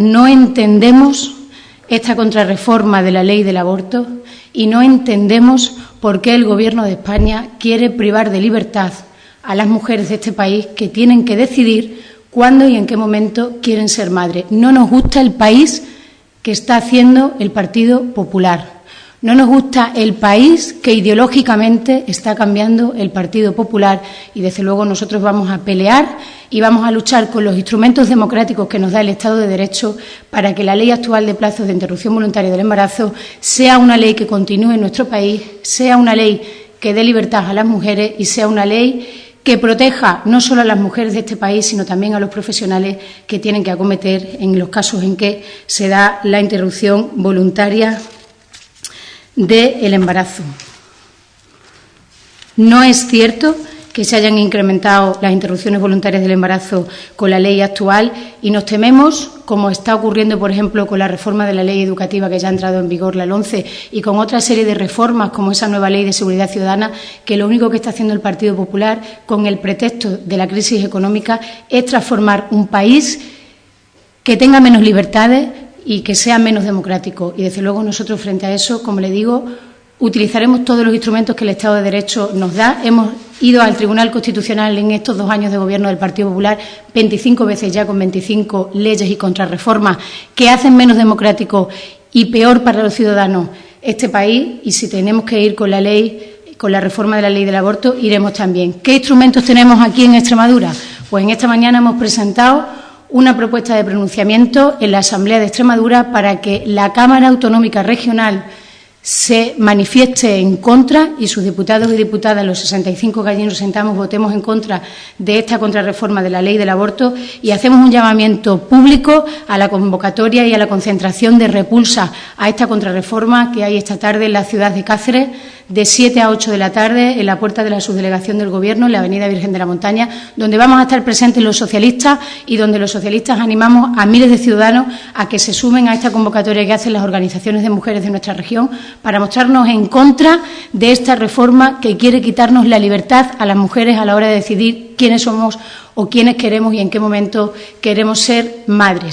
no entendemos esta contrarreforma de la ley del aborto y no entendemos por qué el Gobierno de España quiere privar de libertad a las mujeres de este país que tienen que decidir cuándo y en qué momento quieren ser madres. No nos gusta el país que está haciendo el Partido Popular. No nos gusta el país que ideológicamente está cambiando el Partido Popular y, desde luego, nosotros vamos a pelear y vamos a luchar con los instrumentos democráticos que nos da el Estado de Derecho para que la ley actual de plazos de interrupción voluntaria del embarazo sea una ley que continúe en nuestro país, sea una ley que dé libertad a las mujeres y sea una ley que proteja no solo a las mujeres de este país, sino también a los profesionales que tienen que acometer en los casos en que se da la interrupción voluntaria del embarazo. No es cierto que se hayan incrementado las interrupciones voluntarias del embarazo con la ley actual y nos tememos, como está ocurriendo, por ejemplo, con la reforma de la ley educativa que ya ha entrado en vigor, la LOMCE, y con otra serie de reformas como esa nueva ley de seguridad ciudadana, que lo único que está haciendo el Partido Popular con el pretexto de la crisis económica es transformar un país que tenga menos libertades y que sea menos democrático. Y, desde luego, nosotros, frente a eso, como le digo, utilizaremos todos los instrumentos que el Estado de Derecho nos da. Hemos ido al Tribunal Constitucional en estos 2 años de Gobierno del Partido Popular 25 veces ya, con 25 leyes y contrarreformas que hacen menos democrático y peor para los ciudadanos este país. Y si tenemos que ir con la ley, con la reforma de la ley del aborto, iremos también. ¿Qué instrumentos tenemos aquí en Extremadura? Pues en esta mañana hemos presentado una propuesta de pronunciamiento en la Asamblea de Extremadura para que la Cámara Autonómica Regional se manifieste en contra y sus diputados y diputadas, los 65 que allí nos sentamos, votemos en contra de esta contrarreforma de la ley del aborto y hacemos un llamamiento público a la convocatoria y a la concentración de repulsa a esta contrarreforma que hay esta tarde en la ciudad de Cáceres, de 7 a 8 de la tarde, en la puerta de la subdelegación del Gobierno, en la avenida Virgen de la Montaña, donde vamos a estar presentes los socialistas y donde los socialistas animamos a miles de ciudadanos a que se sumen a esta convocatoria que hacen las organizaciones de mujeres de nuestra región para mostrarnos en contra de esta reforma que quiere quitarnos la libertad a las mujeres a la hora de decidir quiénes somos o quiénes queremos y en qué momento queremos ser madres.